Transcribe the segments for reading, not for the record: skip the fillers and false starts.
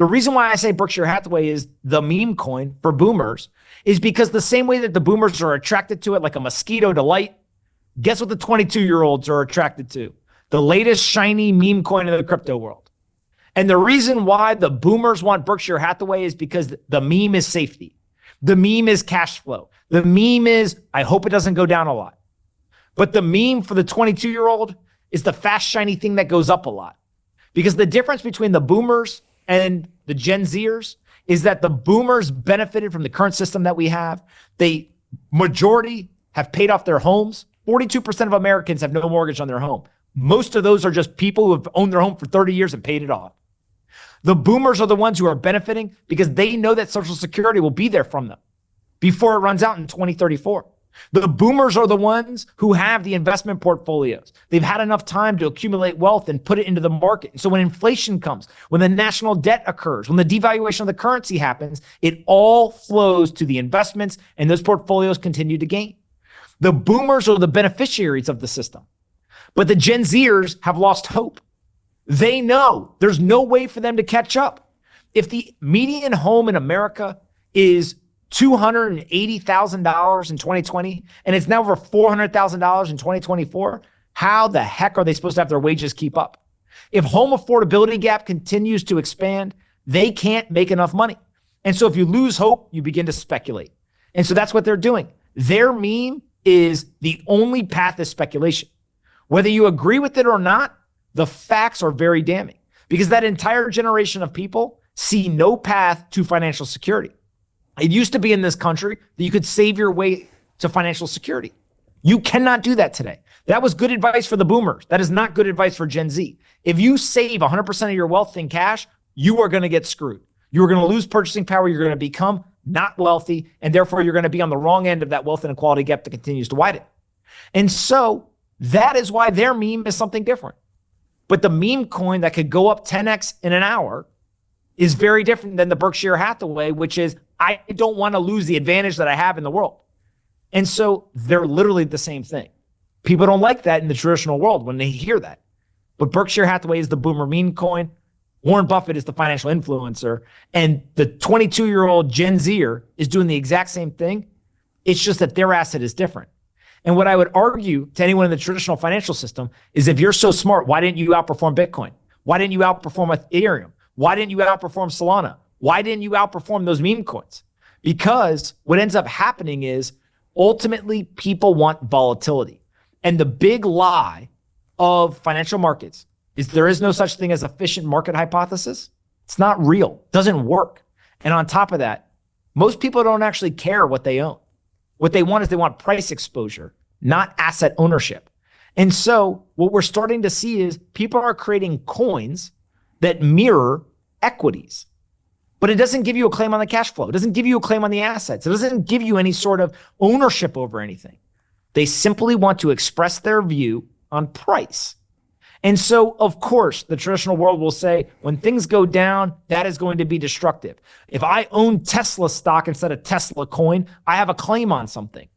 The reason why I say Berkshire Hathaway is the meme coin for boomers is because the same way that the boomers are attracted to it like a mosquito to light, guess what the 22-year-olds are attracted to? The latest shiny meme coin in the crypto world. And the reason why the boomers want Berkshire Hathaway is because the meme is safety. The meme is cash flow. The meme is, I hope it doesn't go down a lot. But the meme for the 22-year-old is the fast, shiny thing that goes up a lot. Because the difference between the boomers and the Gen Zers is that the boomers benefited from the current system that we have. The majority have paid off their homes. 42% of Americans have no mortgage on their home. Most of those are just people who have owned their home for 30 years and paid it off. The boomers are the ones who are benefiting because they know that Social Security will be there from them before it runs out in 2034. The boomers are the ones who have the investment portfolios. They've had enough time to accumulate wealth and put it into the market. So when inflation comes, when the national debt occurs, when the devaluation of the currency happens, it all flows to the investments and those portfolios continue to gain. The boomers are the beneficiaries of the system, but the Gen Zers have lost hope. They know there's no way for them to catch up. If the median home in America is $280,000 in 2020, and it's now over $400,000 in 2024, how the heck are they supposed to have their wages keep up? If home affordability gap continues to expand, they can't make enough money. And so if you lose hope, you begin to speculate. And so that's what they're doing. Their meme is the only path is speculation. Whether you agree with it or not, the facts are very damning because that entire generation of people see no path to financial security. It used to be in this country that you could save your way to financial security. You cannot do that today. That was good advice for the boomers. That is not good advice for Gen Z. If you save 100% of your wealth in cash, you are going to get screwed. You are going to lose purchasing power. You're going to become not wealthy, and therefore you're going to be on the wrong end of that wealth inequality gap that continues to widen. And so that is why their meme is something different. But the meme coin that could go up 10x in an hour is very different than the Berkshire Hathaway, which is, I don't want to lose the advantage that I have in the world. And so they're literally the same thing. People don't like that in the traditional world when they hear that. But Berkshire Hathaway is the boomer meme coin. Warren Buffett is the financial influencer. And the 22-year-old Gen Zer is doing the exact same thing. It's just that their asset is different. And what I would argue to anyone in the traditional financial system is if you're so smart, why didn't you outperform Bitcoin? Why didn't you outperform Ethereum? Why didn't you outperform Solana? Why didn't you outperform those meme coins? Because what ends up happening is ultimately people want volatility. And the big lie of financial markets is there is no such thing as efficient market hypothesis. It's not real. It doesn't work. And on top of that, most people don't actually care what they own. What they want is they want price exposure, not asset ownership. And so what we're starting to see is people are creating coins that mirror equities. But it doesn't give you a claim on the cash flow. It doesn't give you a claim on the assets. It doesn't give you any sort of ownership over anything. They simply want to express their view on price. And so, of course, the traditional world will say, when things go down, that is going to be destructive. If I own Tesla stock instead of Tesla coin, I have a claim on something.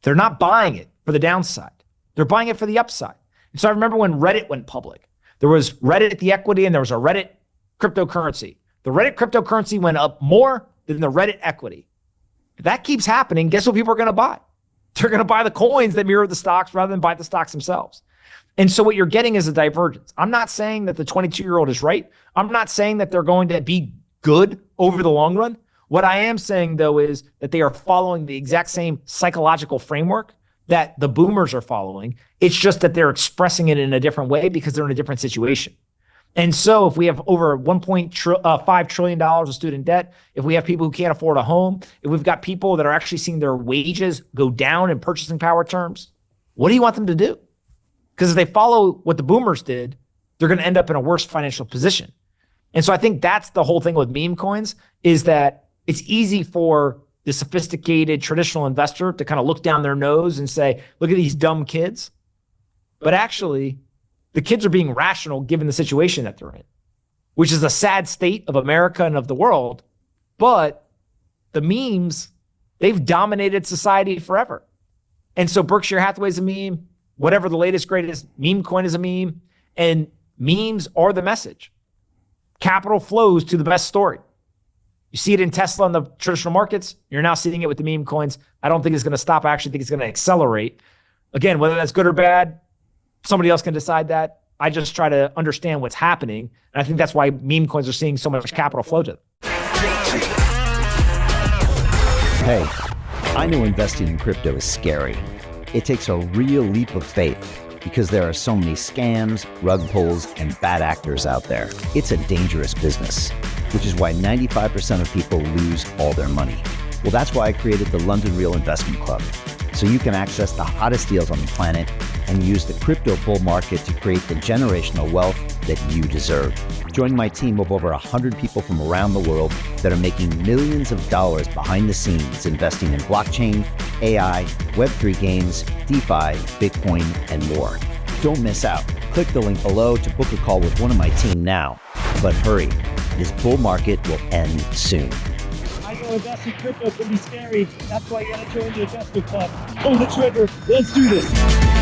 They're not buying it for the downside. They're buying it for the upside. And so I remember when Reddit went public, there was Reddit the equity and there was a Reddit cryptocurrency. The Reddit cryptocurrency went up more than the Reddit equity. If that keeps happening, guess what people are going to buy? They're going to buy the coins that mirror the stocks rather than buy the stocks themselves. And so what you're getting is a divergence. I'm not saying that the 22-year-old is right. I'm not saying that they're going to be good over the long run. What I am saying, though, is that they are following the exact same psychological framework that the boomers are following. It's just that they're expressing it in a different way because they're in a different situation. And so if we have over $1.5 trillion of student debt, if we have people who can't afford a home, if we've got people that are actually seeing their wages go down in purchasing power terms, what do you want them to do? Because if they follow what the boomers did, they're going to end up in a worse financial position. And so I think that's the whole thing with meme coins is that it's easy for the sophisticated traditional investor to kind of look down their nose and say, look at these dumb kids. But actually, the kids are being rational given the situation that they're in, which is a sad state of America and of the world. But the memes, they've dominated society forever. And so Berkshire Hathaway is a meme. Whatever the latest, greatest meme coin is a meme. And memes are the message. capital flows to the best story. You see it in Tesla and the traditional markets. You're now seeing it with the meme coins. I don't think it's going to stop. I actually think it's going to accelerate. Again, whether that's good or bad, somebody else can decide that. I just try to understand what's happening. And I think that's why meme coins are seeing so much capital flow to them. Hey, I know investing in crypto is scary. It takes a real leap of faith because there are so many scams, rug pulls, and bad actors out there. It's a dangerous business, which is why 95% of people lose all their money. Well, that's why I created the London Real Investment Club, so you can access the hottest deals on the planet and use the crypto bull market to create the generational wealth that you deserve. Join my team of over 100 people from around the world that are making millions of dollars behind the scenes investing in blockchain, AI, Web3 games, DeFi, Bitcoin, and more. Don't miss out. Click the link below to book a call with one of my team now. But hurry, this bull market will end soon. I know investing in crypto can be scary. That's why you gotta join the investment club. Pull the trigger. Let's do this.